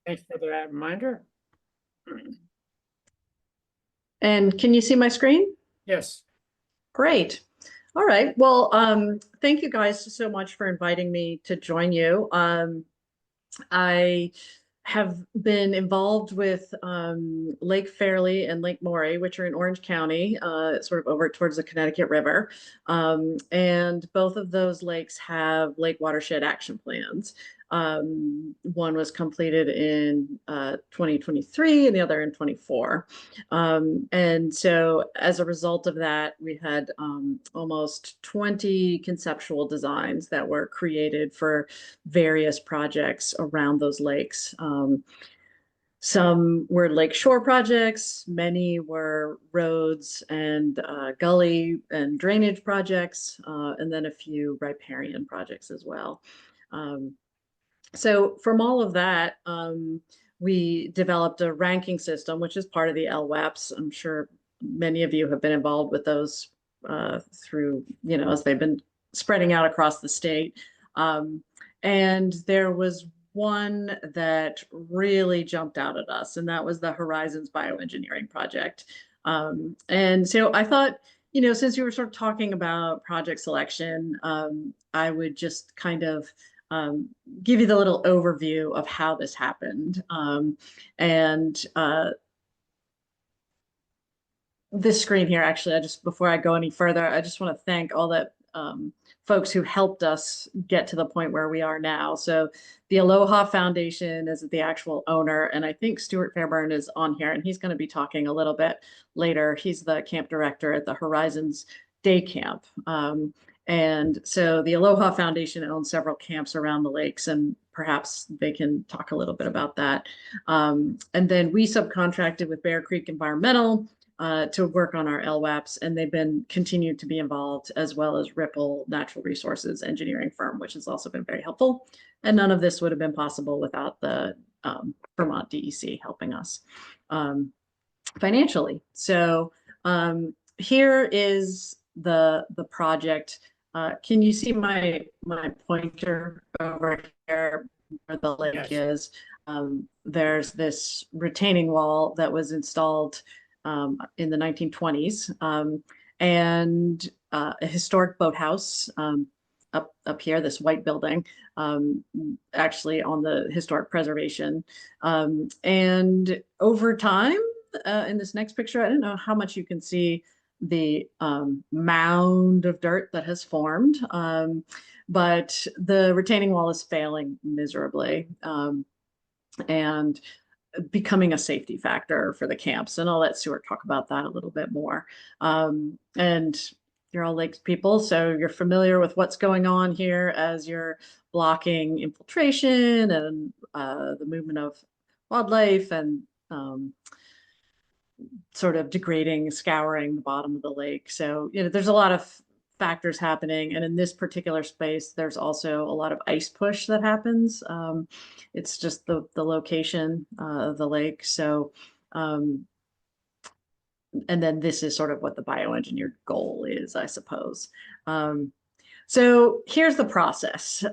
Thanks for that reminder. And can you see my screen? Yes. Great. All right. Well, thank you guys so much for inviting me to join you. I have been involved with Lake Fairleigh and Lake Morey, which are in Orange County, sort of over towards the Connecticut River. And both of those lakes have Lake Watershed Action Plans. One was completed in 2023 and the other in 24. And so as a result of that, we had almost 20 conceptual designs that were created for various projects around those lakes. Some were lake shore projects, many were roads and gully and drainage projects, and then a few riparian projects as well. Um, so from all of that, we developed a ranking system, which is part of the LWAPs. I'm sure many of you have been involved with those through, as they've been spreading out across the state. And there was one that really jumped out at us, and that was the Horizons Bioengineering Project. And so I thought, since you were sort of talking about project selection, I would just kind of um, give you the little overview of how this happened. And This screen here, actually, before I go any further, I just want to thank all the folks who helped us get to the point where we are now. So the Aloha Foundation is the actual owner, and I think Stuart Fairburn is on here, and he's going to be talking a little bit later. He's the camp director at the Horizons Day Camp. And so the Aloha Foundation owns several camps around the lakes, and perhaps they can talk a little bit about that. And then we subcontracted with Bear Creek Environmental to work on our LWAPs, and they've been continued to be involved, as well as Ripple Natural Resources Engineering Firm, which has also been very helpful. And none of this would have been possible without the Vermont DEC helping us financially. So here is the project. Can you see my pointer over here where the lake Yes. is? There's this retaining wall that was installed in the 1920s, and a historic boathouse up here, this white building, actually on the historic preservation. And over time, in this next picture, I don't know how much you can see the mound of dirt that has formed, but the retaining wall is failing miserably. And becoming a safety factor for the camps. And I'll let Stuart talk about that a little bit more. And you're all lakes people, so you're familiar with what's going on here as you're blocking infiltration and the movement of wildlife and sort of degrading, scouring the bottom of the lake. So, there's a lot of factors happening. And in this particular space, there's also a lot of ice push that happens. It's just the location of the lake. So, and then this is sort of what the bioengineered goal is, I suppose. So here's the process.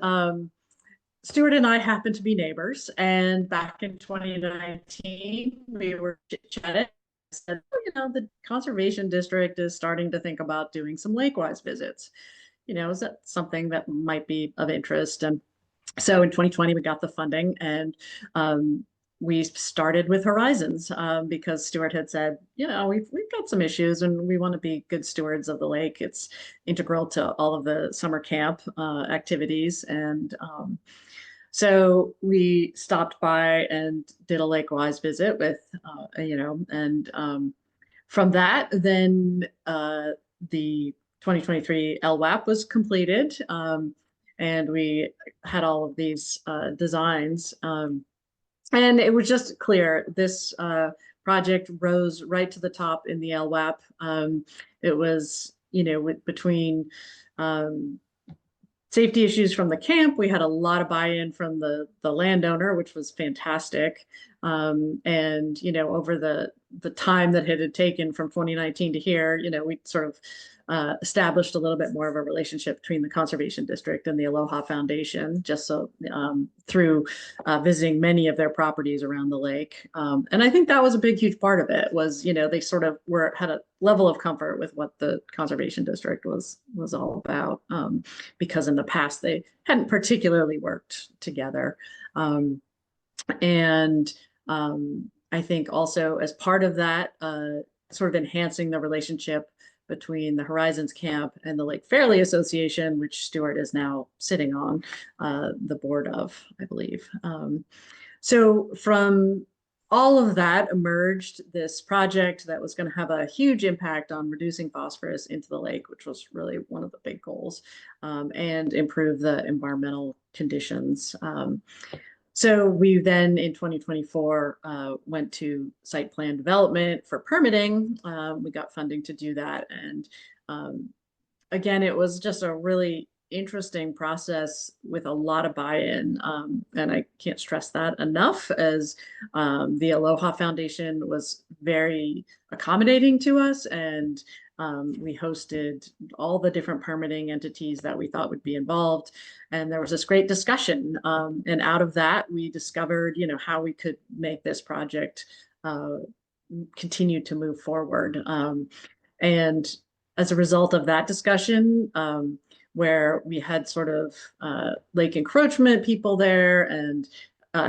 Stuart and I happen to be neighbors, and back in 2019, we were chit-chatting. Said, oh, the conservation district is starting to think about doing some lake-wise visits. Is that something that might be of interest? And so in 2020, we got the funding, and we started with Horizons because Stuart had said, we've got some issues, and we want to be good stewards of the lake. It's integral to all of the summer camp activities, and so we stopped by and did a lake-wise visit with, and from that, then the 2023 LWAP was completed, and we had all of these designs. And it was just clear this project rose right to the top in the LWAP. It was, between safety issues from the camp. We had a lot of buy-in from the landowner, which was fantastic. And over the time that it had taken from 2019 to here, we sort of established a little bit more of a relationship between the Conservation District and the Aloha Foundation, just so through visiting many of their properties around the lake. And I think that was a big, huge part of it was, they sort of had a level of comfort with what the Conservation District was all about, because in the past they hadn't particularly worked together. And I think also as part of that, sort of enhancing the relationship between the Horizons Camp and the Lake Fairley Association, which Stuart is now sitting on the board of, I believe. So from all of that emerged this project that was going to have a huge impact on reducing phosphorus into the lake, which was really one of the big goals, and improve the environmental conditions. So we then in 2024 went to site plan development for permitting. We got funding to do that. And again, it was just a really interesting process with a lot of buy-in. And I can't stress that enough, as the Aloha Foundation was very accommodating to us, and we hosted all the different permitting entities that we thought would be involved. And there was this great discussion. And out of that, we discovered, how we could make this project continue to move forward. And as a result of that discussion, where we had sort of lake encroachment people there and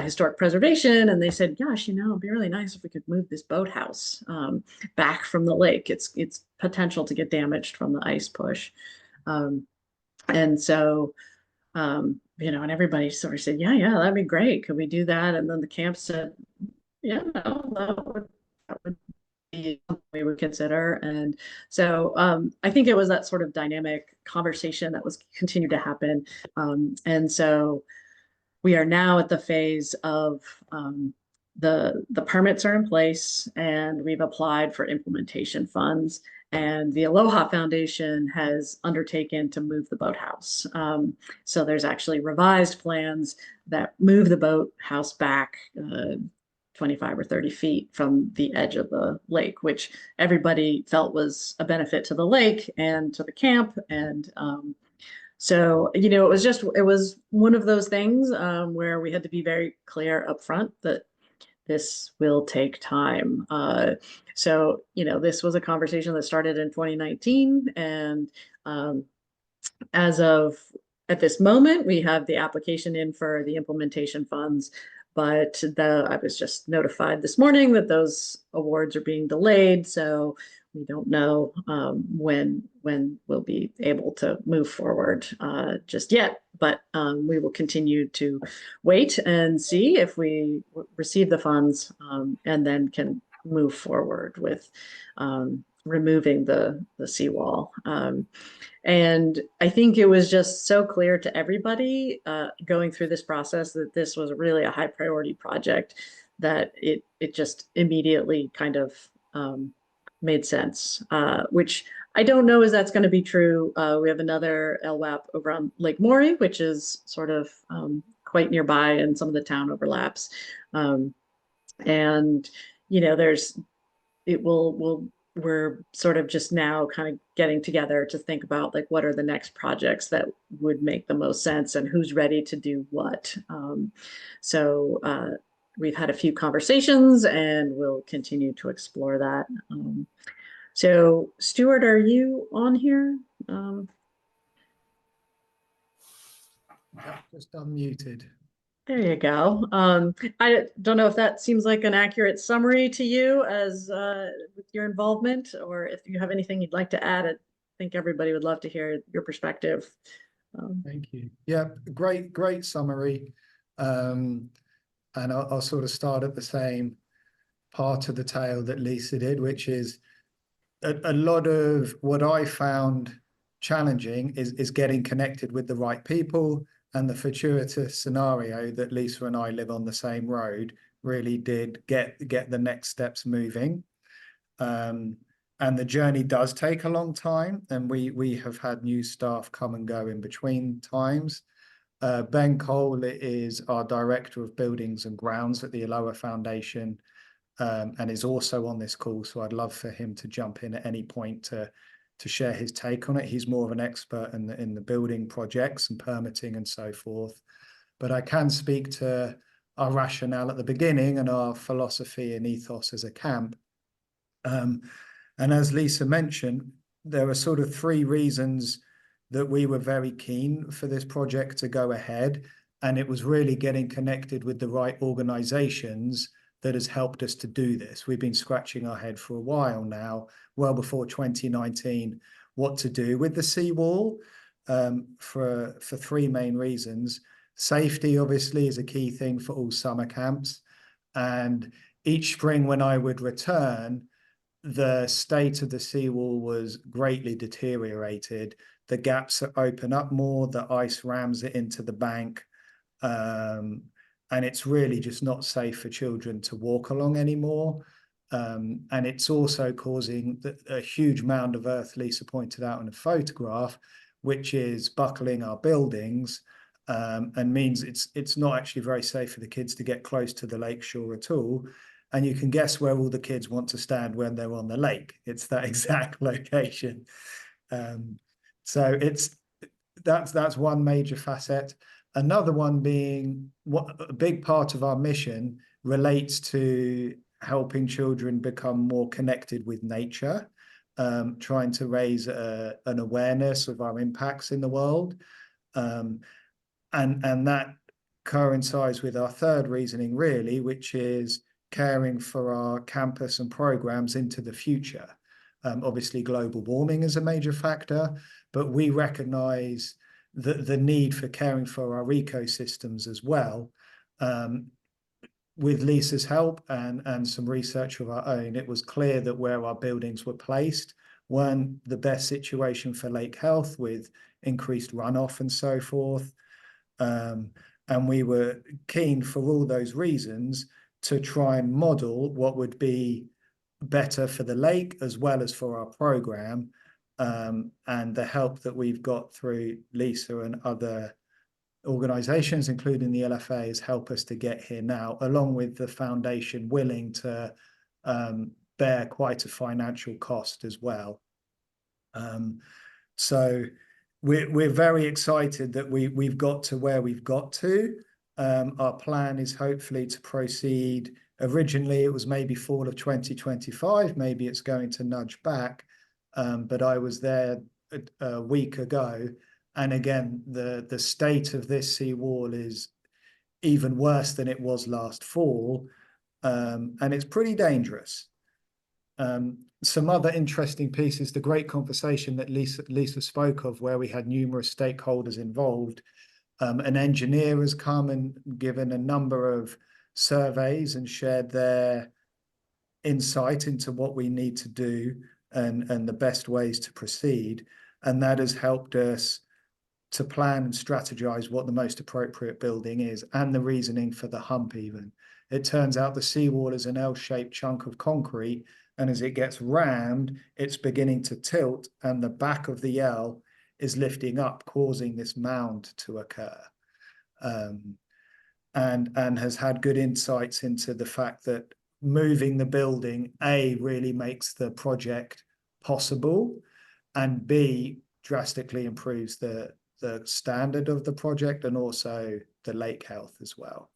historic preservation, and they said, gosh, it'd be really nice if we could move this boathouse back from the lake. It's potential to get damaged from the ice push. And so, and everybody sort of said, yeah, that'd be great. Could we do that? And then the camp said, yeah, no, that would be something we would consider. And so I think it was that sort of dynamic conversation that was continued to happen. And so we are now at the phase of the permits are in place, and we've applied for implementation funds. And the Aloha Foundation has undertaken to move the boathouse. So there's actually revised plans that move the boathouse back 25 or 30 feet from the edge of the lake, which everybody felt was a benefit to the lake and to the camp. And so, it was one of those things where we had to be very clear up front that this will take time. So, this was a conversation that started in 2019. And at this moment, we have the application in for the implementation funds. But I was just notified this morning that those awards are being delayed. So we don't know when we'll be able to move forward just yet. But we will continue to wait and see if we receive the funds, and then can move forward with removing the seawall. And I think it was just so clear to everybody going through this process that this was really a high priority project, that it just immediately kind of made sense, which I don't know if that's going to be true. We have another LWAP over on Lake Maury, which is sort of quite nearby, and some of the town overlaps. And, we're sort of just now kind of getting together to think about what are the next projects that would make the most sense and who's ready to do what. So we've had a few conversations, and we'll continue to explore that. So Stuart, are you on here? Just unmuted. There you go. I don't know if that seems like an accurate summary to you as with your involvement, or if you have anything you'd like to add. I think everybody would love to hear your perspective. Thank you. Yeah, great summary. And I'll sort of start at the same part of the tale that Lisa did, which is a lot of what I found challenging is getting connected with the right people. And the fortuitous scenario that Lisa and I live on the same road really did get the next steps moving. And the journey does take a long time, and we have had new staff come and go in between times. Ben Cole is our Director of Buildings and Grounds at the Aloha Foundation, and is also on this call. So I'd love for him to jump in at any point to to share his take on it. He's more of an expert in the building projects and permitting and so forth. But I can speak to our rationale at the beginning and our philosophy and ethos as a camp. And as Lisa mentioned, there are sort of three reasons that we were very keen for this project to go ahead. And it was really getting connected with the right organizations that has helped us to do this. We've been scratching our head for a while now, well before 2019, what to do with the seawall, for three main reasons. Safety, obviously, is a key thing for all summer camps. And each spring when I would return, the state of the seawall was greatly deteriorated. The gaps open up more, the ice rams it into the bank. And it's really just not safe for children to walk along anymore. And it's also causing a huge mound of earth, Lisa pointed out in a photograph, which is buckling our buildings, and means it's not actually very safe for the kids to get close to the lake shore at all. And you can guess where all the kids want to stand when they're on the lake. It's that exact location. So that's one major facet. Another one being what a big part of our mission relates to helping children become more connected with nature, trying to raise an awareness of our impacts in the world. And that coincides with our third reasoning, really, which is caring for our campus and programs into the future. Obviously, global warming is a major factor, but we recognize the need for caring for our ecosystems as well. With Lisa's help and some research of our own, it was clear that where our buildings were placed weren't the best situation for lake health, with increased runoff and so forth. And we were keen, for all those reasons, to try and model what would be better for the lake as well as for our program. And the help that we've got through Lisa and other organizations, including the LFAs, help us to get here now, along with the foundation willing to bear quite a financial cost as well. So we're very excited that we've got to where we've got to. Our plan is hopefully to proceed. Originally, it was maybe fall of 2025. Maybe it's going to nudge back. But I was there a week ago. And again, the state of this seawall is even worse than it was last fall. And it's pretty dangerous. Some other interesting pieces, the great conversation that Lisa spoke of, where we had numerous stakeholders involved. An engineer has come and given a number of surveys and shared their insight into what we need to do and the best ways to proceed. And that has helped us to plan and strategize what the most appropriate building is, and the reasoning for the hump even. It turns out the seawall is an L-shaped chunk of concrete, and as it gets rammed, it's beginning to tilt, and the back of the L is lifting up, causing this mound to occur. And has had good insights into the fact that moving the building, A, really makes the project possible, and B, drastically improves the standard of the project and also the lake health as well.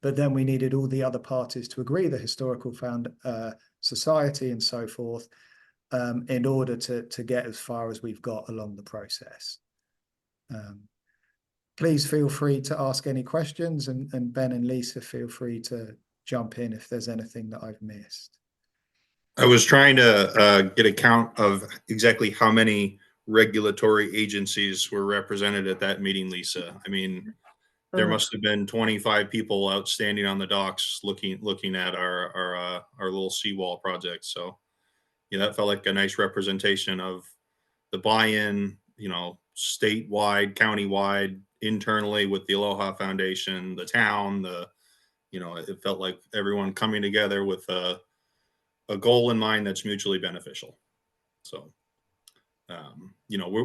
But then we needed all the other parties to agree, the historical society and so forth, in order to get as far as we've got along the process. Please feel free to ask any questions, and Ben and Lisa, feel free to jump in if there's anything that I've missed. I was trying to get a count of exactly how many regulatory agencies were represented at that meeting, Lisa. I mean, there must have been 25 people outstanding on the docks looking at our little seawall project. So yeah, that felt like a nice representation of the buy-in, statewide, countywide, internally with the Aloha Foundation, the town, it felt like everyone coming together with a goal in mind that's mutually beneficial. So,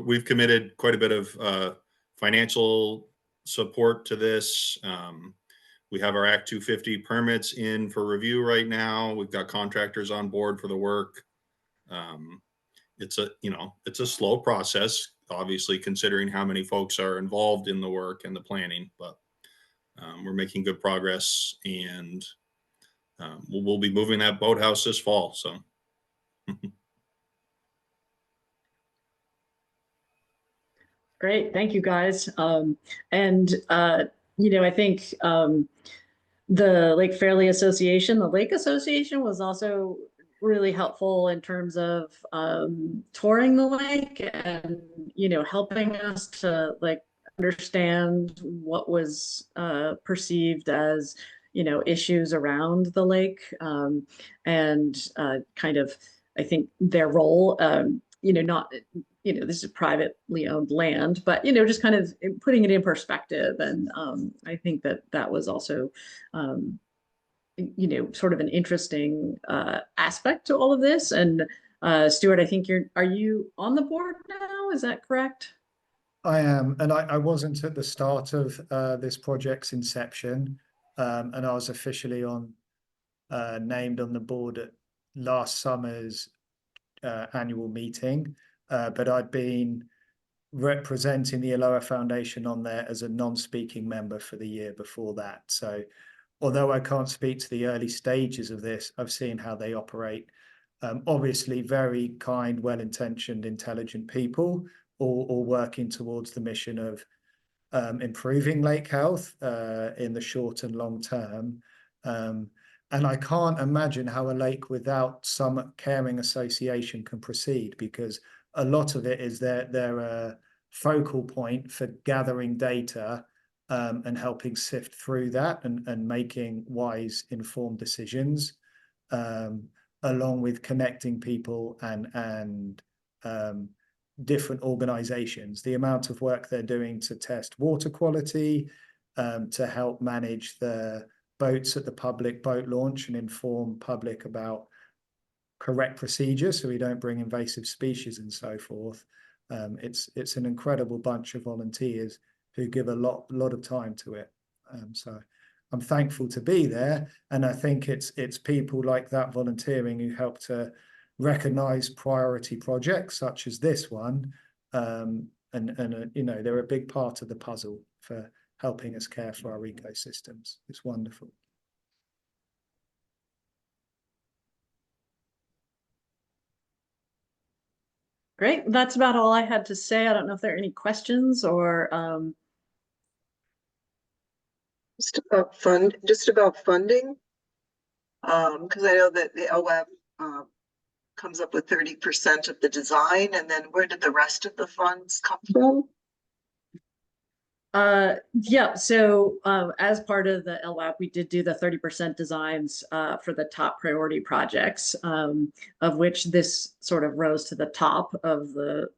we've committed quite a bit of financial support to this. We have our Act 250 permits in for review right now. We've got contractors on board for the work. it's a slow process, obviously, considering how many folks are involved in the work and the planning, but we're making good progress, and we'll be moving that boathouse this fall. So. Great, thank you guys. I think the Lake Fairleigh Association, the Lake Association was also really helpful in terms of touring the lake and, helping us to understand what was perceived as, issues around the lake, and kind of, I think their role, not, this is privately owned land, but, just kind of putting it in perspective. And I think that was also, sort of an interesting aspect to all of this. And Stuart, I think are you on the board now? Is that correct? I am, and I wasn't at the start of this project's inception, and I was officially named on the board at last summer's annual meeting, but I'd been representing the Aloha Foundation on there as a non-speaking member for the year before that. So although I can't speak to the early stages of this, I've seen how they operate. Obviously very kind, well-intentioned, intelligent people, all working towards the mission of improving lake health in the short and long term. And I can't imagine how a lake without some caring association can proceed, because a lot of it is their focal point for gathering data and helping sift through that and making wise, informed decisions, along with connecting people and different organizations. The amount of work they're doing to test water quality, to help manage the boats at the public boat launch and inform public about correct procedures so we don't bring invasive species and so forth. It's an incredible bunch of volunteers who give a lot of time to it. So I'm thankful to be there, and I think it's people like that volunteering who help to recognize priority projects such as this one, and they're a big part of the puzzle for helping us care for our ecosystems. It's wonderful. Great, that's about all I had to say. I don't know if there are any questions or just about funding, because I know that the OAB comes up with 30% of the design, and then where did the rest of the funds come from? Yeah, so as part of the LWAP, we did do the 30% designs for the top priority projects, of which this sort of rose to the top of the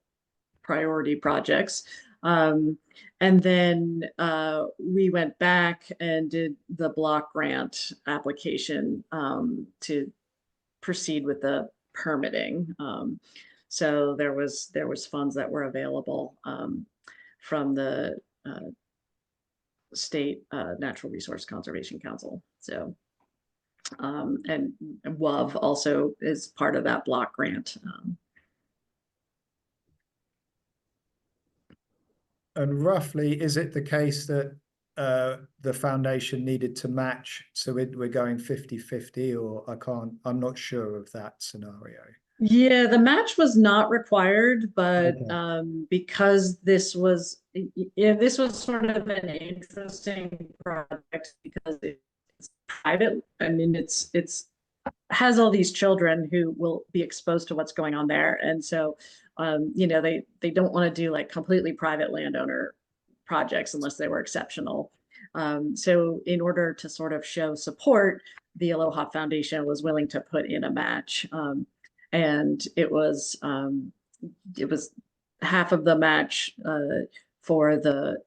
priority projects. And then we went back and did the block grant application to proceed with the permitting. So there was funds that were available from the State Natural Resource Conservation Council. So and WOV also is part of that block grant. And roughly, is it the case that the foundation needed to match, so we're going 50-50, or I'm not sure of that scenario? Yeah, the match was not required, but Okay. because this was sort of an interesting project because it's private. I mean, it's has all these children who will be exposed to what's going on there, and so they don't want to do like completely private landowner projects unless they were exceptional. So in order to sort of show support, the Aloha Foundation was willing to put in a match. And it was half of the match for the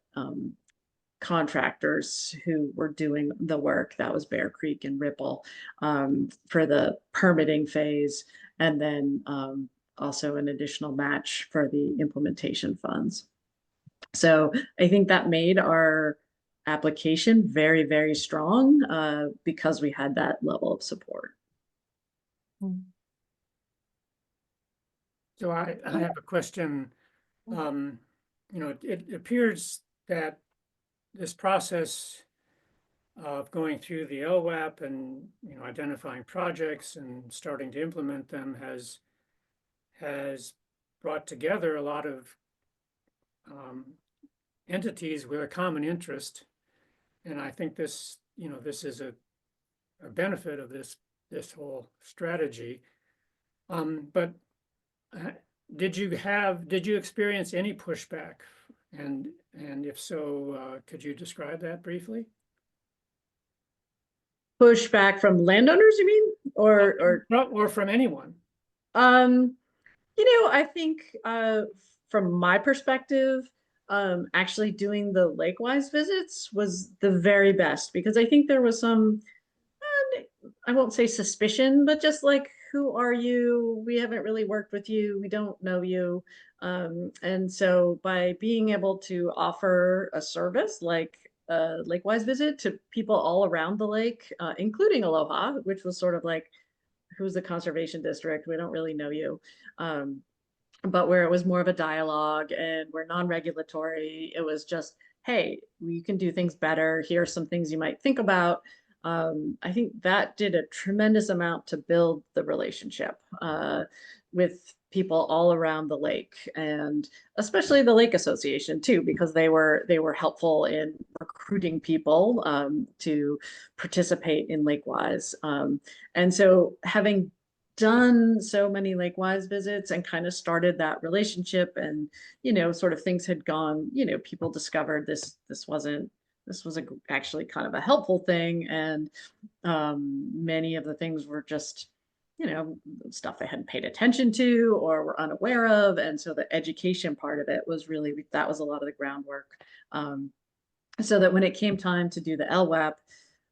contractors who were doing the work. That was Bear Creek and Ripple for the permitting phase, and then also an additional match for the implementation funds. So I think that made our application very, very strong because we had that level of support. So I have a question. It appears that this process of going through the LWAP and, identifying projects and starting to implement them has brought together a lot of entities with a common interest. And I think this is a benefit of this whole strategy. But did you experience any pushback? And if so, could you describe that briefly? Pushback from landowners, you mean? Or from anyone? Um, I think from my perspective, actually doing the Lakewise visits was the very best, because I think there was some, I won't say suspicion, but just like, who are you? We haven't really worked with you. We don't know you. And so by being able to offer a service like a Lakewise visit to people all around the lake, including Aloha, which was sort of like, who's the conservation district? We don't really know you. But where it was more of a dialogue and we're non-regulatory, it was just, hey, we can do things better. Here are some things you might think about. I think that did a tremendous amount to build the relationship with people all around the lake, and especially the Lake Association too, because they were helpful in recruiting people to participate in Lakewise. And so having done so many Lakewise visits and kind of started that relationship, and sort of things had gone, people discovered this was actually kind of a helpful thing, and many of the things were just stuff they hadn't paid attention to or were unaware of, and so the education part of it was really, that was a lot of the groundwork, so that when it came time to do the LWAP,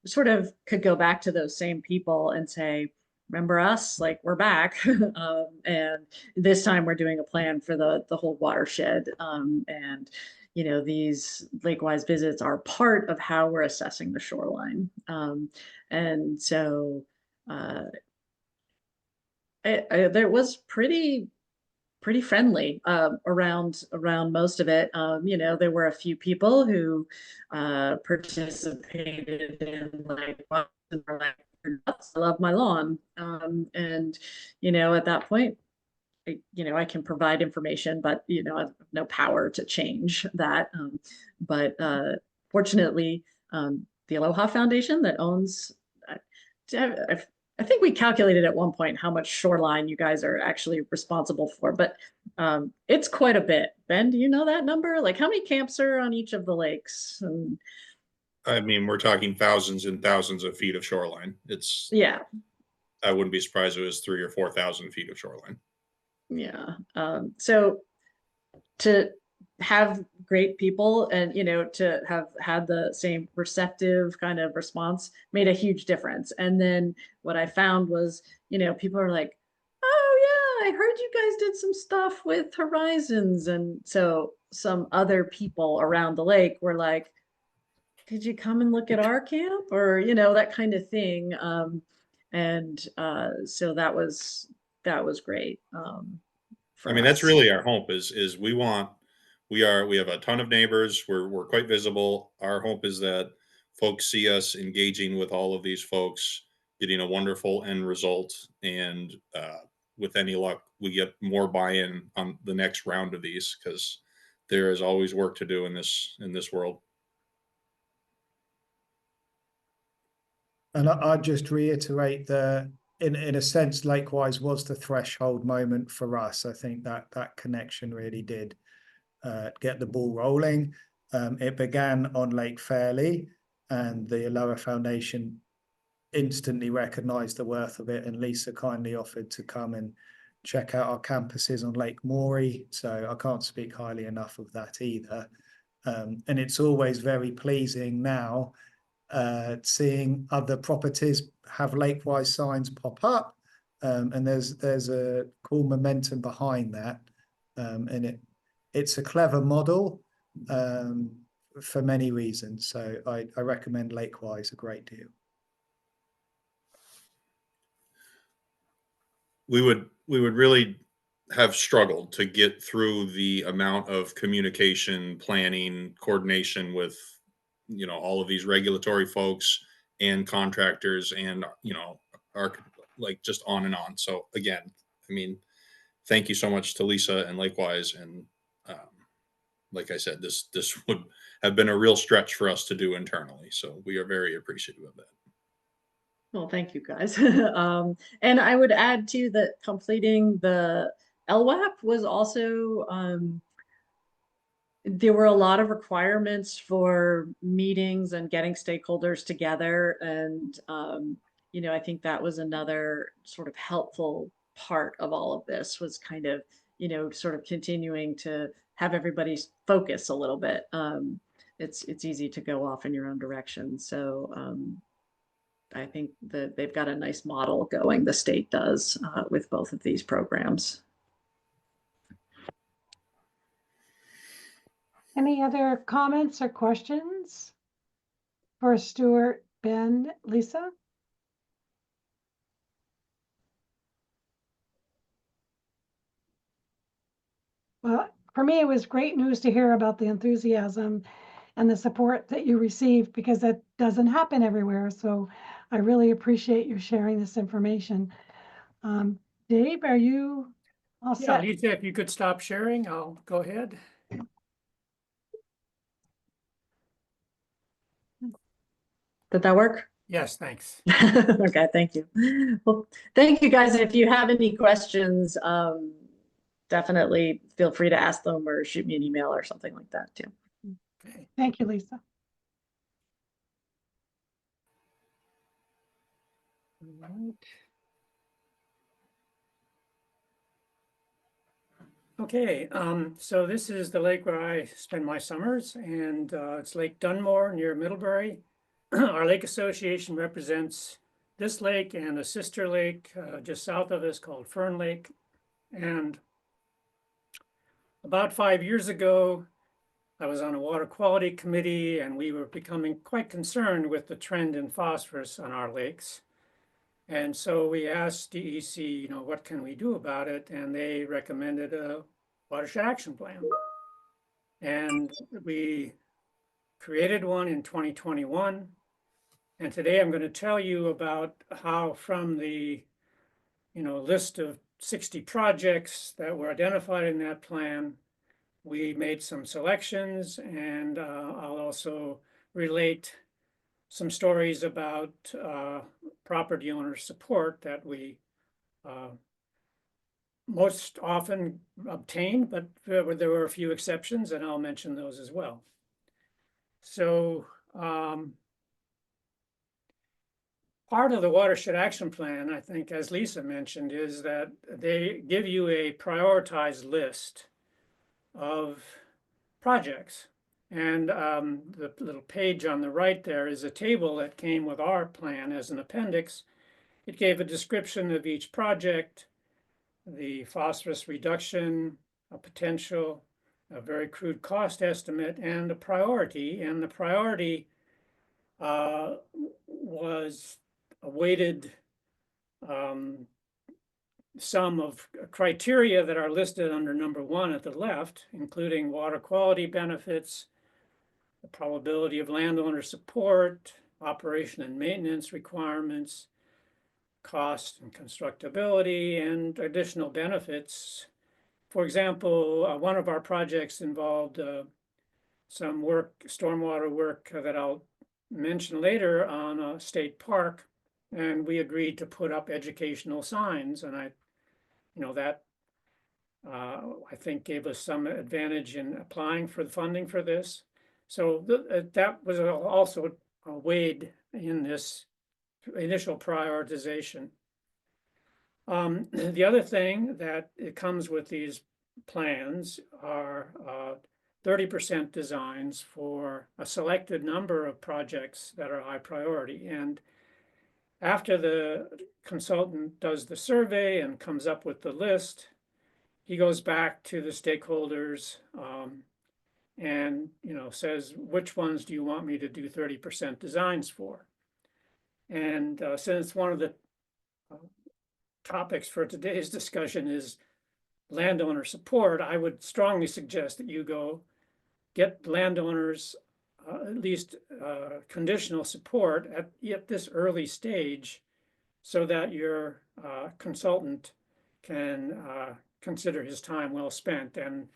we sort of could go back to those same people and say, remember us? Like, we're back. And this time we're doing a plan for the whole watershed. And these Lakewise visits are part of how we're assessing the shoreline. And so there was pretty friendly around most of it. There were a few people who participated in like, I love my lawn. And, at that point, I can provide information, but, I have no power to change that. But fortunately, the Aloha Foundation that owns, I think we calculated at one point how much shoreline you guys are actually responsible for, but it's quite a bit. Ben, do you know that number? Like, how many camps are on each of the lakes? I mean, we're talking thousands and thousands of feet of shoreline. Yeah. I wouldn't be surprised if it was 3,000 or 4,000 feet of shoreline. Yeah. So to have great people and, to have had the same receptive kind of response made a huge difference. And then what I found was, people are like, oh yeah, I heard you guys did some stuff with Horizons. And so some other people around the lake were like, did you come and look at our camp? Or, that kind of thing. So that was great. I mean, that's really our hope is we have a ton of neighbors. We're quite visible. Our hope is that folks see us engaging with all of these folks, getting a wonderful end result. And with any luck, we get more buy-in on the next round of these, because there is always work to do in this world. And I'd just reiterate that in a sense, Lakewise was the threshold moment for us. I think that connection really did get the ball rolling. It began on Lake Fairley, and the Aloha Foundation instantly recognized the worth of it, and Lisa kindly offered to come and check out our campuses on Lake Maury. So I can't speak highly enough of that either. And it's always very pleasing now seeing other properties have Lakewise signs pop up, and there's a cool momentum behind that, and it's a clever model for many reasons. So I recommend Lakewise a great deal. We would really have struggled to get through the amount of communication, planning, coordination with, all of these regulatory folks and contractors and, like just on and on. So again, I mean, thank you so much to Lisa and likewise. And like I said, this would have been a real stretch for us to do internally. So we are very appreciative of that. Well, thank you guys. And I would add too that completing the LWAP was also, there were a lot of requirements for meetings and getting stakeholders together. And, I think that was another sort of helpful part of all of this was kind of, sort of continuing to have everybody's focus a little bit. It's easy to go off in your own direction. So, I think that they've got a nice model going, the state does, with both of these programs. Any other comments or questions for Stuart, Ben, Lisa? Well, for me, it was great news to hear about the enthusiasm and the support that you received because that doesn't happen everywhere. So I really appreciate you sharing this information. Dave, are you all Yeah, set? Lisa, if you could stop sharing, I'll go ahead. Did that work? Yes, thanks. Okay, thank you. Well, thank you guys. If you have any questions, definitely feel free to ask them or shoot me an email or something like that too. Okay. Thank you, Lisa. All right. Okay, so this is the lake where I spend my summers, and it's Lake Dunmore near Middlebury. Our lake association represents this lake and a sister lake just south of us called Fern Lake. And about 5 years ago, I was on a water quality committee, and we were becoming quite concerned with the trend in phosphorus on our lakes. And so we asked DEC, what can we do about it? And they recommended a watershed action plan. And we created one in 2021. And today I'm going to tell you about how from the, list of 60 projects that were identified in that plan, we made some selections, and I'll also relate some stories about property owner support that we most often obtained, but there were a few exceptions, and I'll mention those as well. So part of the Watershed Action Plan, I think, as Lisa mentioned, is that they give you a prioritized list of projects. And the little page on the right there is a table that came with our plan as an appendix. It gave a description of each project, the phosphorus reduction, a potential, a very crude cost estimate, and a priority. And the priority was a weighted sum of criteria that are listed under number 1 at the left, including water quality benefits, the probability of landowner support, operation and maintenance requirements, cost and constructability, and additional benefits. For example, one of our projects involved some work, stormwater work that I'll mention later on a state park, and we agreed to put up educational signs, and that I think gave us some advantage in applying for the funding for this. So that was also weighed in this initial prioritization. The other thing that it comes with these plans are 30% designs for a selected number of projects that are high priority. And after the consultant does the survey and comes up with the list, he goes back to the stakeholders and says, which ones do you want me to do 30% designs for? And since one of the topics for today's discussion is landowner support, I would strongly suggest that you go get landowners at least conditional support at this early stage, so that your consultant can consider his time well spent. And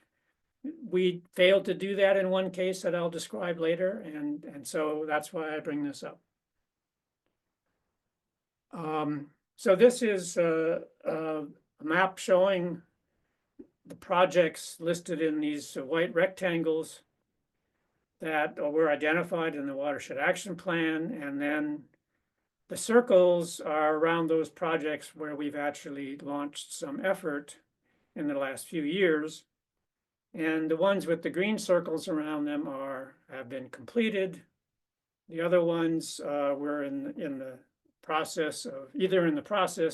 we failed to do that in one case that I'll describe later, and so that's why I bring this up. So this is a map showing the projects listed in these white rectangles that were identified in the Watershed Action Plan, and then the circles are around those projects where we've actually launched some effort in the last few years. And the ones with the green circles around them have been completed. The other ones were in the process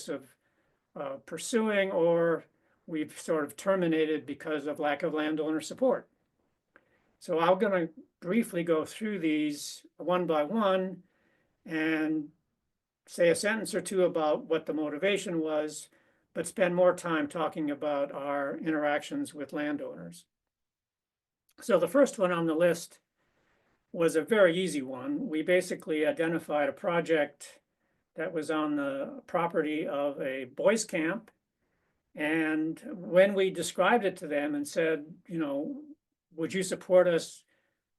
of pursuing, or we've sort of terminated because of lack of landowner support. So I'm going to briefly go through these one by one and say a sentence or two about what the motivation was, but spend more time talking about our interactions with landowners. So the first one on the list was a very easy one. We basically identified a project that was on the property of a boys' camp. And when we described it to them and said, you know, would you support us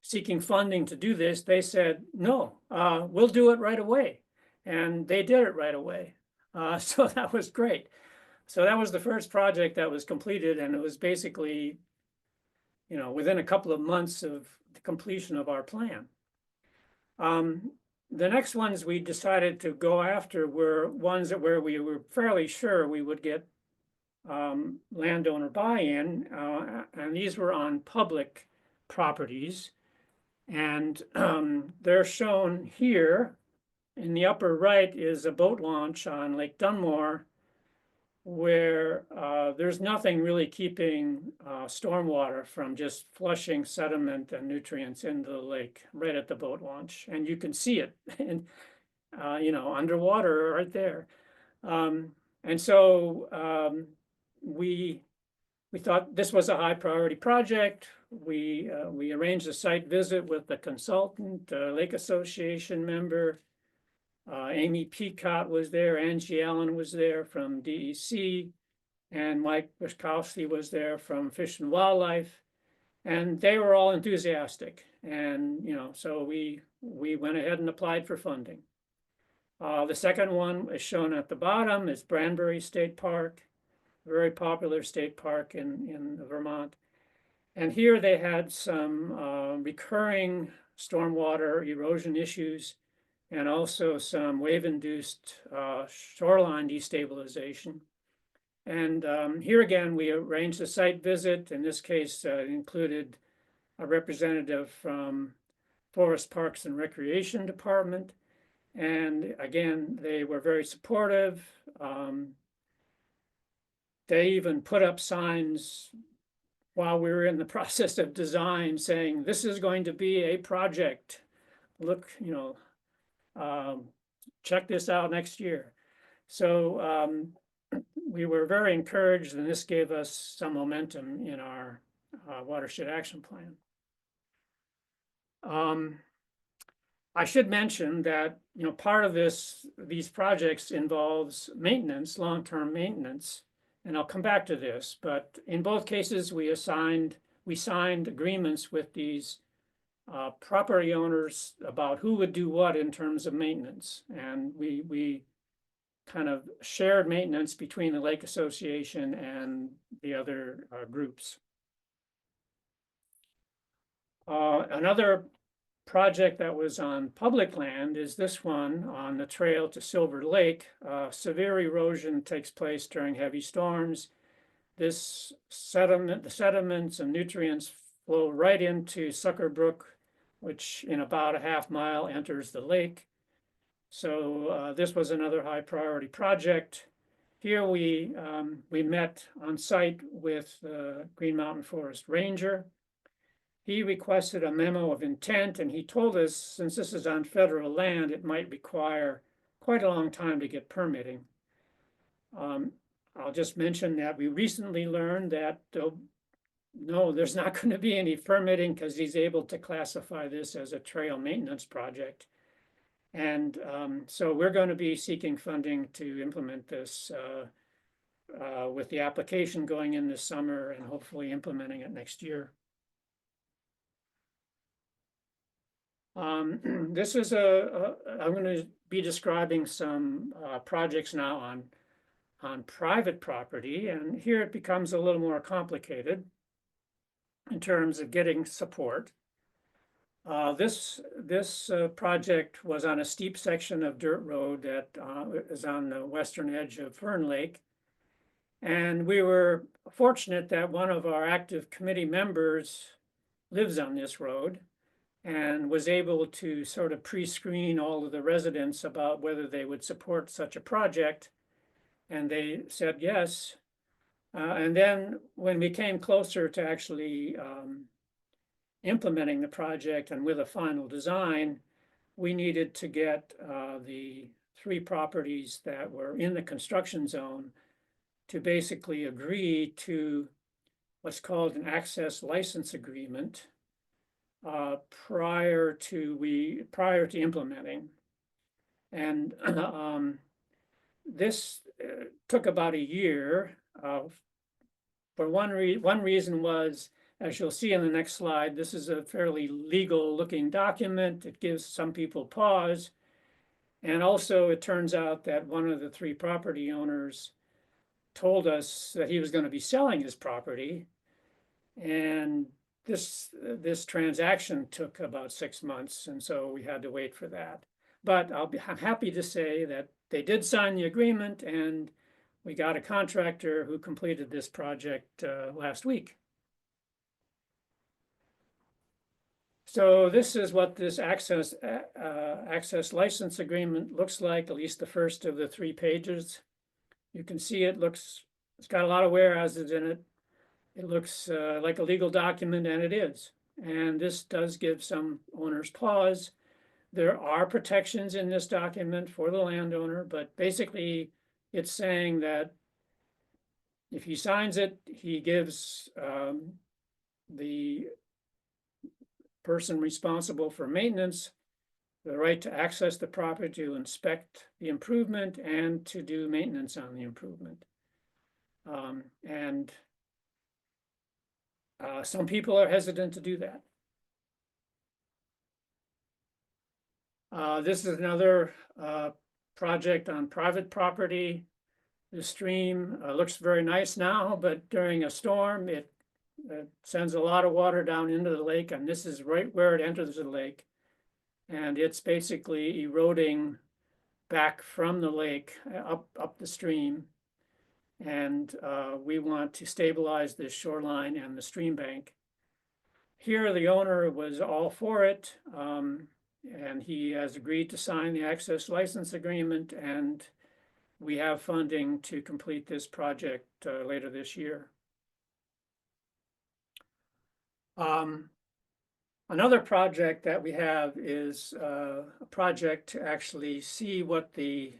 seeking funding to do this? They said, no, we'll do it right away. And they did it right away. So that was great. So that was the first project that was completed, and it was basically, you know, within a couple of months of the completion of our plan. The next ones we decided to go after were ones where we were fairly sure we would get landowner buy-in, and these were on public properties. And they're shown here. In the upper right is a boat launch on Lake Dunmore, where there's nothing really keeping stormwater from just flushing sediment and nutrients into the lake right at the boat launch. And you can see it, and you know, underwater right there. And so we thought this was a high priority project. We arranged a site visit with the consultant, Lake Association member. Amy Peacott was there, Angie Allen was there from DEC, and Mike Wiskowski was there from Fish and Wildlife, and they were all enthusiastic. And you know, so we went ahead and applied for funding. The second one is shown at the bottom. It's Branbury State Park, a very popular state park in Vermont. And here they had some recurring stormwater erosion issues, and also some wave-induced shoreline destabilization. And here again, we arranged a site visit. In this case, included a representative from Forest Parks and Recreation Department. And again, they were very supportive. They even put up signs while we were in the process of design saying, this is going to be a project. Look, you know, check this out next year. So we were very encouraged, and this gave us some momentum in our Watershed Action Plan. I should mention that, you know, part of these projects involves maintenance, long-term maintenance, and I'll come back to this. But in both cases, we signed agreements with these property owners about who would do what in terms of maintenance. And we kind of shared maintenance between the Lake Association and the other groups. Another project that was on public land is this one on the trail to Silver Lake. Severe erosion takes place during heavy storms. The sediments and nutrients flow right into Sucker Brook, which in about a half mile enters the lake. So this was another high priority project. Here we met on site with the Green Mountain Forest Ranger. He requested a memo of intent, and he told us, since this is on federal land, it might require quite a long time to get permitting. I'll just mention that we recently learned that no, there's not going to be any permitting because he's able to classify this as a trail maintenance project. And so we're going to be seeking funding to implement this with the application going in this summer and hopefully implementing it next year. This is I'm going to be describing some projects now on private property, and here it becomes a little more complicated in terms of getting support. This project was on a steep section of dirt road that is on the western edge of Fern Lake. And we were fortunate that one of our active committee members lives on this road and was able to sort of pre-screen all of the residents about whether they would support such a project. And they said yes. And then when we came closer to actually implementing the project and with a final design, we needed to get the 3 properties that were in the construction zone to basically agree to what's called an access license agreement prior to implementing. And this took about a year. For one reason was, as you'll see in the next slide, this is a fairly legal looking document. It gives some people pause. And also it turns out that one of the 3 property owners told us that he was going to be selling his property. And this transaction took about 6 months. And so we had to wait for that. But I'm happy to say that they did sign the agreement and we got a contractor who completed this project last week. So this is what this access license agreement looks like, at least the first of the 3 pages. You can see it's got a lot of whereases in it. It looks like a legal document, and it is. And this does give some owners pause. There are protections in this document for the landowner, but basically it's saying that if he signs it, he gives the person responsible for maintenance the right to access the property to inspect the improvement and to do maintenance on the improvement. And some people are hesitant to do that. This is another project on private property. The stream looks very nice now, but during a storm, it sends a lot of water down into the lake, and this is right where it enters the lake. And it's basically eroding back from the lake up the stream. And we want to stabilize this shoreline and the stream bank. Here, the owner was all for it, and he has agreed to sign the access license agreement, and we have funding to complete this project later this year. Another project that we have is a project to actually see what the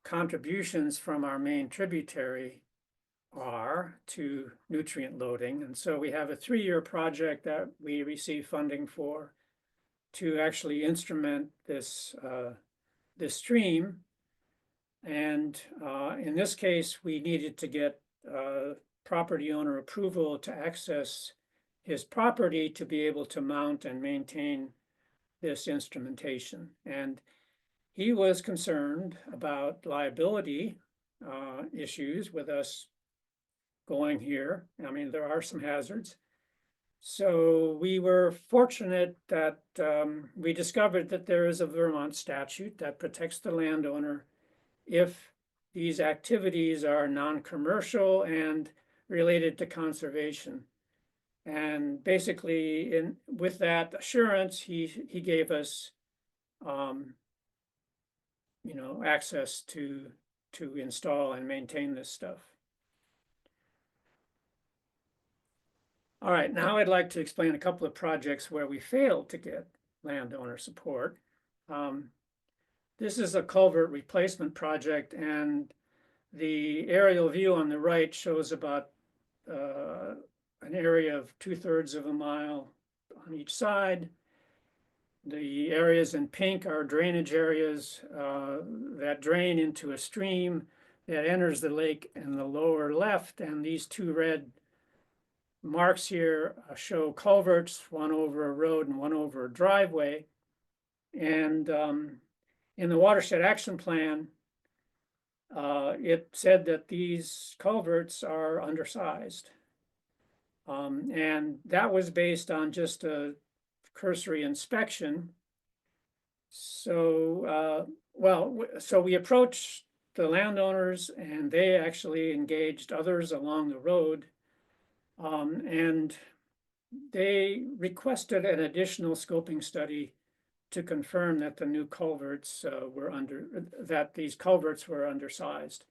contributions from our main tributary are to nutrient loading. And so we have a 3-year project that we receive funding for to actually instrument this stream. And in this case, we needed to get property owner approval to access his property to be able to mount and maintain this instrumentation. And he was concerned about liability issues with us going here. I mean, there are some hazards. So we were fortunate that we discovered that there is a Vermont statute that protects the landowner if these activities are non-commercial and related to conservation. And basically, with that assurance, he gave us, access to install and maintain this stuff. All right, now I'd like to explain a couple of projects where we failed to get landowner support. This is a culvert replacement project, and the aerial view on the right shows about an area of 2/3 of a mile on each side. The areas in pink are drainage areas that drain into a stream that enters the lake in the lower left. And these two red marks here show culverts, one over a road and one over a driveway. And in the Watershed Action Plan, it said that these culverts are undersized. And that was based on just a cursory inspection. So, so we approached the landowners and they actually engaged others along the road. And they requested an additional scoping study to confirm that the new culverts that these culverts were undersized.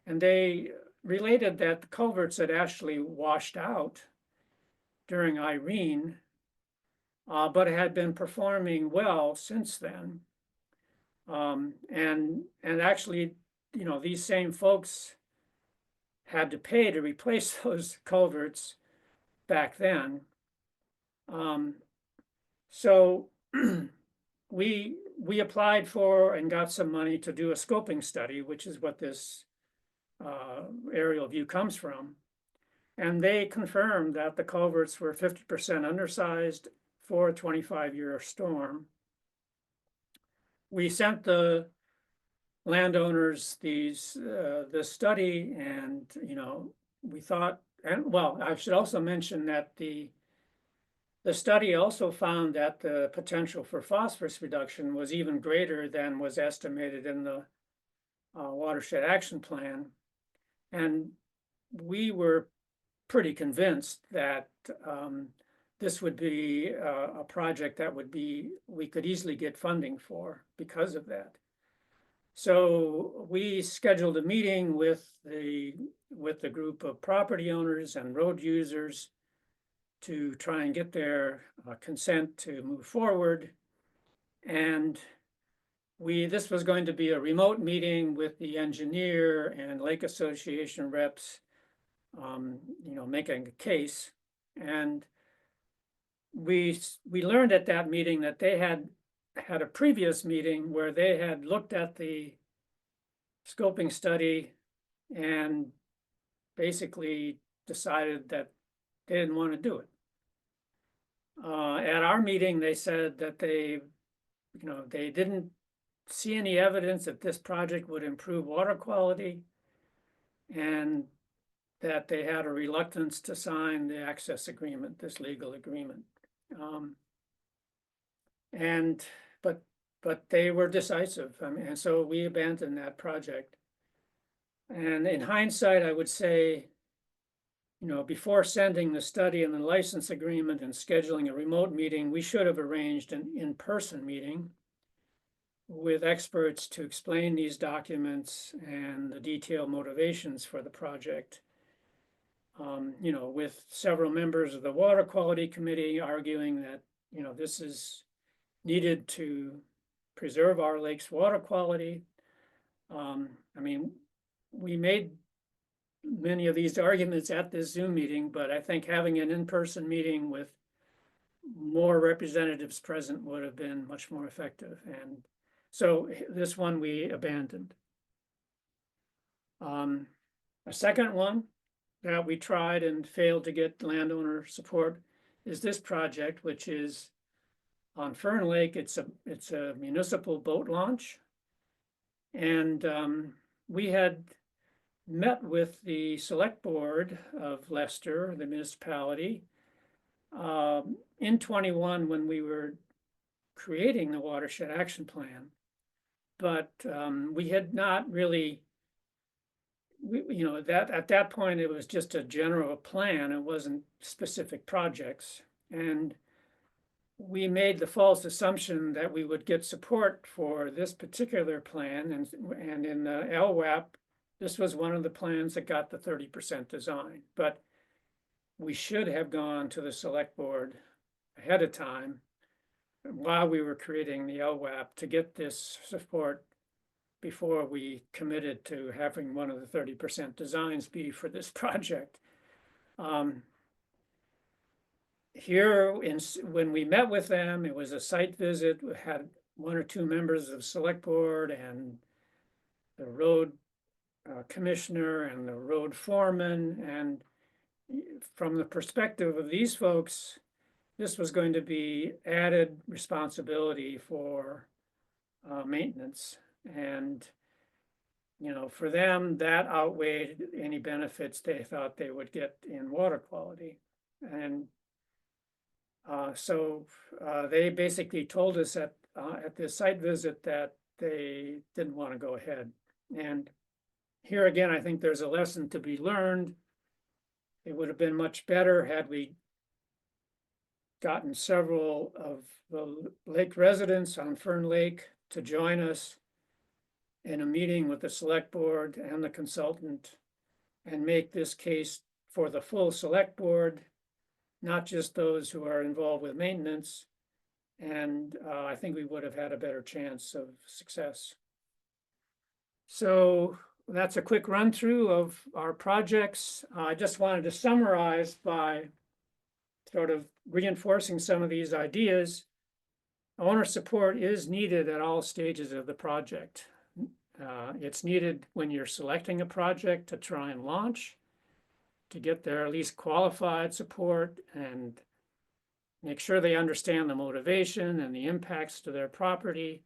And they related that the culverts had actually washed out during Irene, but had been performing well since then. And actually, you know, these same folks had to pay to replace those culverts back then. So we applied for and got some money to do a scoping study, which is what this aerial view comes from. And they confirmed that the culverts were 50% undersized for a 25-year storm. We sent the landowners this study, and you know, we thought, and well, I should also mention that the study also found that the potential for phosphorus reduction was even greater than was estimated in the Watershed Action Plan. And we were pretty convinced that this would be a project that we could easily get funding for because of that. So we scheduled a meeting with the group of property owners and road users to try and get their consent to move forward. And this was going to be a remote meeting with the engineer and Lake Association reps, you know, making a case. And we learned at that meeting that they had a previous meeting where they had looked at the scoping study and basically decided that they didn't want to do it. At our meeting, they said that they didn't see any evidence that this project would improve water quality, and that they had a reluctance to sign the access agreement, this legal agreement. But they were decisive. I mean, and so we abandoned that project. And in hindsight, I would say, you know, before sending the study and the license agreement and scheduling a remote meeting, we should have arranged an in-person meeting with experts to explain these documents and the detailed motivations for the project. You know, with several members of the Water Quality Committee arguing that, you know, this is needed to preserve our lake's water quality. I mean, we made many of these arguments at this Zoom meeting, but I think having an in-person meeting with more representatives present would have been much more effective. And so this one we abandoned. A second one that we tried and failed to get landowner support is this project, which is on Fern Lake. It's a municipal boat launch. And we had met with the select board of Leicester, the municipality, in 21 when we were creating the Watershed Action Plan. But we had not really, you know, that at that point it was just a general plan. It wasn't specific projects. And we made the false assumption that we would get support for this particular plan. And in the LWAP, this was one of the plans that got the 30% design. But we should have gone to the select board ahead of time while we were creating the LWAP to get this support, before we committed to having one of the 30% designs be for this project. Here, when we met with them, it was a site visit. We had one or two members of select board and the road commissioner and the road foreman. And from the perspective of these folks, this was going to be added responsibility for maintenance. And, for them, that outweighed any benefits they thought they would get in water quality. And so they basically told us at this site visit that they didn't want to go ahead. And here again, I think there's a lesson to be learned. It would have been much better had we gotten several of the lake residents on Fern Lake to join us in a meeting with the select board and the consultant and make this case for the full select board, not just those who are involved with maintenance. And I think we would have had a better chance of success. So that's a quick run through of our projects. I just wanted to summarize by sort of reinforcing some of these ideas. Owner support is needed at all stages of the project. It's needed when you're selecting a project to try and launch, to get their at least qualified support and make sure they understand the motivation and the impacts to their property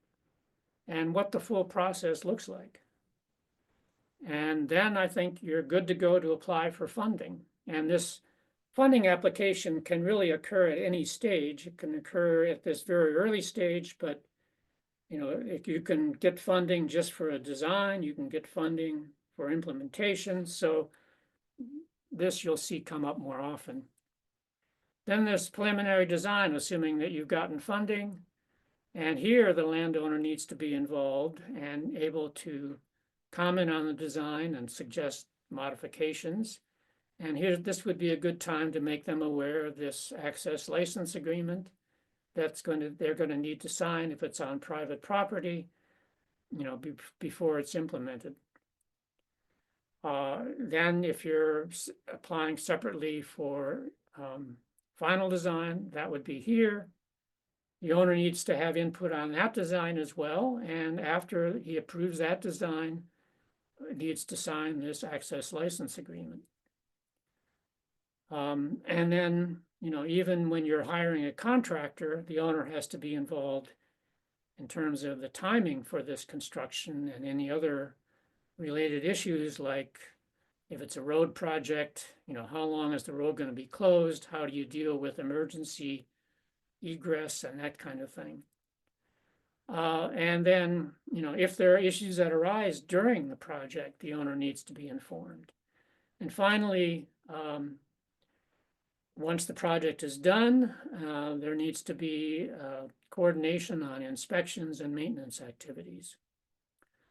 and what the full process looks like. And then I think you're good to go to apply for funding. And this funding application can really occur at any stage. It can occur at this very early stage, but if you can get funding just for a design, you can get funding for implementation. So this you'll see come up more often. Then there's preliminary design, assuming that you've gotten funding. And here the landowner needs to be involved and able to comment on the design and suggest modifications. And this would be a good time to make them aware of this access license agreement they're going to need to sign if it's on private property, before it's implemented. Then if you're applying separately for final design, that would be here. The owner needs to have input on that design as well. And after he approves that design, needs to sign this access license agreement. And then, even when you're hiring a contractor, the owner has to be involved in terms of the timing for this construction and any other related issues, like if it's a road project, how long is the road going to be closed? How do you deal with emergency egress and that kind of thing? And then, if there are issues that arise during the project, the owner needs to be informed. And finally, once the project is done, there needs to be coordination on inspections and maintenance activities.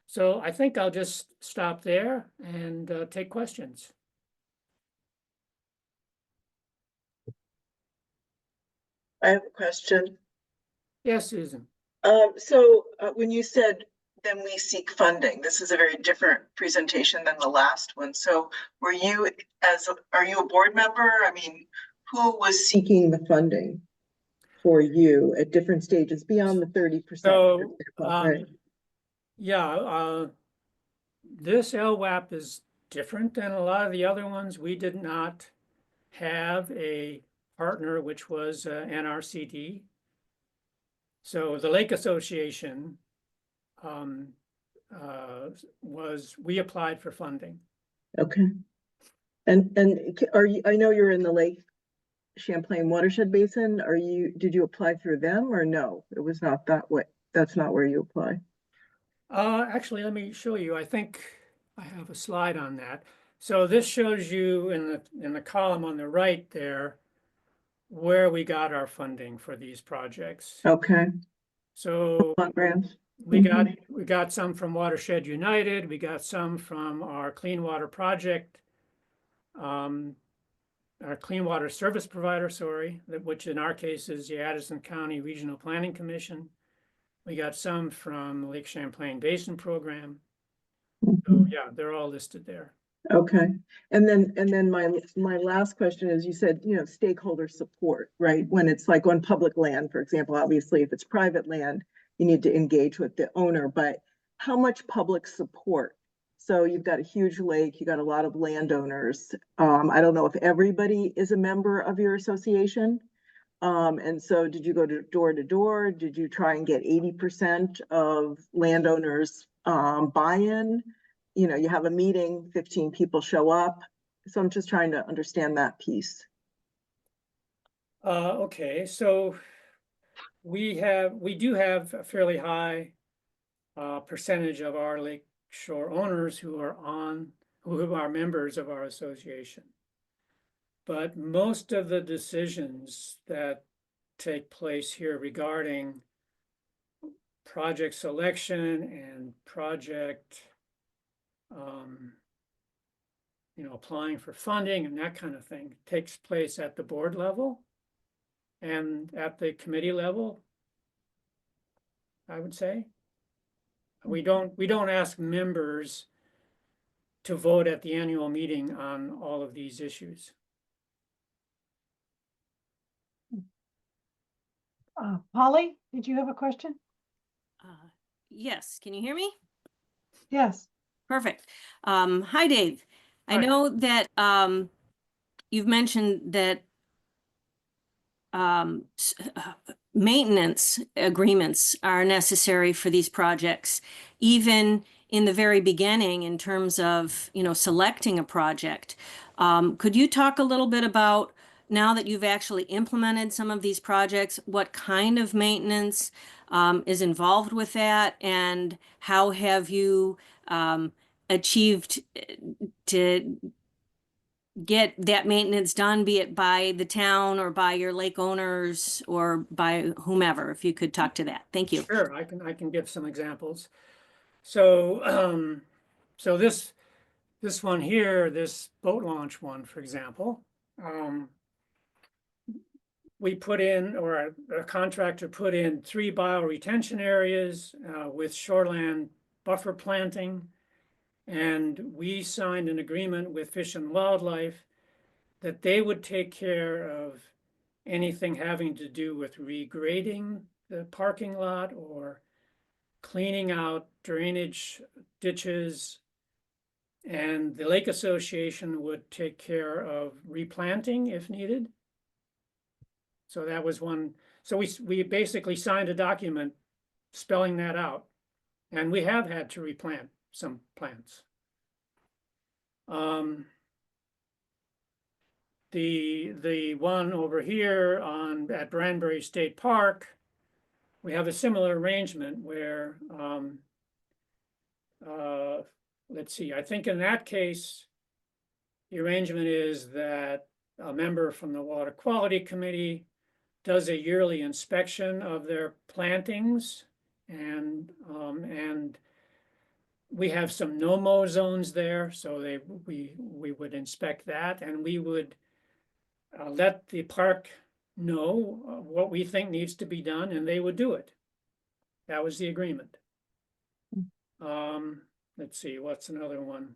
So I think I'll just stop there and take questions. I have a question. Yes, Susan. When you said, then we seek funding, this is a very different presentation than the last one. So are you a board member? I mean, who was seeking the funding for you at different stages beyond the 30%? So, right? This LWAP is different than a lot of the other ones. We did not have a partner, which was NRCD. So the Lake Association we applied for funding. Okay. And are you, I know you're in the Lake Champlain Watershed Basin. Did you apply through them or no? It was not that way. That's not where you apply. Actually, let me show you. I think I have a slide on that. So this shows you in the column on the right there where we got our funding for these projects. Okay. So Grants. we got some from Watershed United. We got some from our Clean Water Project, our Clean Water Service Provider, which in our case is the Addison County Regional Planning Commission. We got some from Lake Champlain Basin Program. Mm-hmm. So yeah, they're all listed there. Okay, and then my last question is, you said, stakeholder support, right? When it's like on public land, for example, obviously if it's private land, you need to engage with the owner, but how much public support? So you've got a huge lake, you got a lot of landowners. I don't know if everybody is a member of your association. And so did you go to door? Did you try and get 80% of landowners buy-in? You have a meeting, 15 people show up. So I'm just trying to understand that piece. Okay, so we do have a fairly high percentage of our lake shore owners who are members of our association. But most of the decisions that take place here regarding project selection and project, applying for funding and that kind of thing takes place at the board level and at the committee level, I would say. We don't ask members to vote at the annual meeting on all of these issues. Polly, did you have a question? Yes, can you hear me? Yes. Perfect. Hi, Dave. I Hi. know that you've mentioned that maintenance agreements are necessary for these projects, even in the very beginning in terms of, selecting a project. Could you talk a little bit about, now that you've actually implemented some of these projects, what kind of maintenance is involved with that, and how have you achieved to get that maintenance done, be it by the town or by your lake owners or by whomever? If you could talk to that. Thank you. Sure, I can give some examples. So, so this one here, this boat launch one, for example, we put in, or a contractor put in 3 bioretention areas with shoreland buffer planting. And we signed an agreement with Fish and Wildlife that they would take care of anything having to do with regrading the parking lot or cleaning out drainage ditches. And the Lake Association would take care of replanting if needed. So that was one. So we basically signed a document spelling that out. And we have had to replant some plants. The one over here at Branbury State Park, we have a similar arrangement where let's see, I think in that case, the arrangement is that a member from the Water Quality Committee does a yearly inspection of their plantings, and we have some no-mow zones there, so we would inspect that, and we would let the park know what we think needs to be done, and they would do it. That was the agreement. Let's see, what's another one?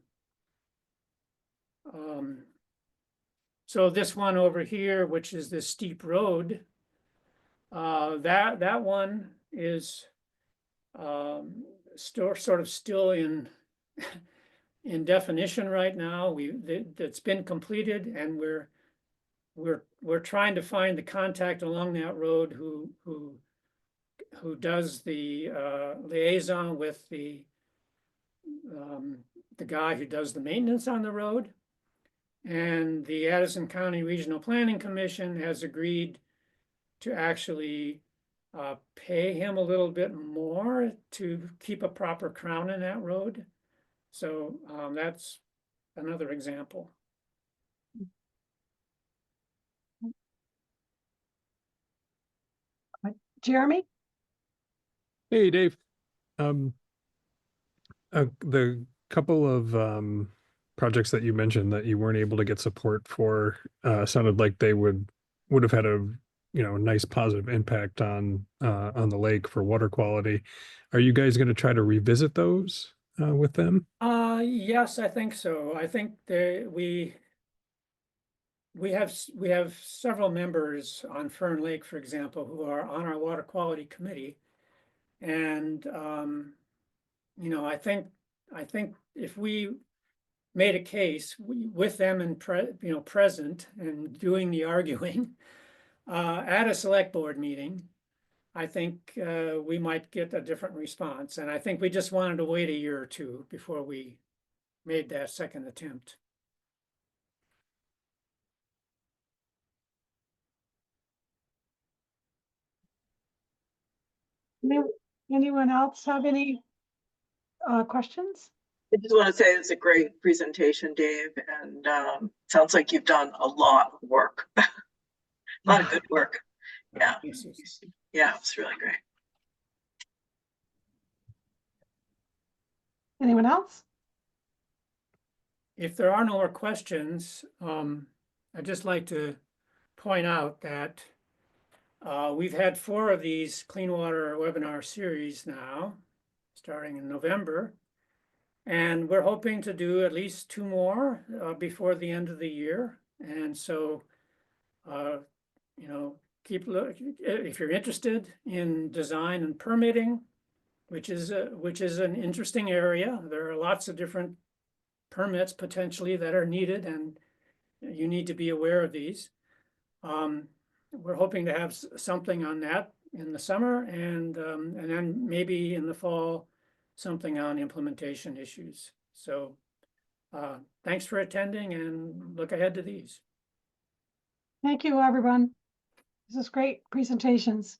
So this one over here, which is this steep road, that one is sort of still in definition right now. That's been completed, and we're trying to find the contact along that road who does the liaison with the guy who does the maintenance on the road. And the Addison County Regional Planning Commission has agreed to actually pay him a little bit more to keep a proper crown in that road. So that's another example. Jeremy? Hey, Dave. The couple of projects that you mentioned that you weren't able to get support for sounded like they would have had a a nice positive impact on the lake for water quality. Are you guys going to try to revisit those with them? Yes, I think so. I think we have several members on Fern Lake, for example, who are on our water quality committee. And, I think if we made a case with them and present and doing the arguing at a select board meeting, I think we might get a different response. And I think we just wanted to wait a year or two before we made that second attempt. Anyone else have any questions? I just want to say it's a great presentation, Dave, and sounds like you've done a lot of work. A lot of good work. Yeah. Yeah, it's really great. Anyone else? If there are no more questions, I'd just like to point out that we've had 4 of these clean water webinar series now, starting in November. And we're hoping to do at least 2 more before the end of the year. And so, keep looking if you're interested in design and permitting, which is an interesting area. There are lots of different permits potentially that are needed, and you need to be aware of these. We're hoping to have something on that in the summer, and then maybe in the fall, something on implementation issues. So thanks for attending, and look ahead to these. Thank you, everyone. This is great presentations.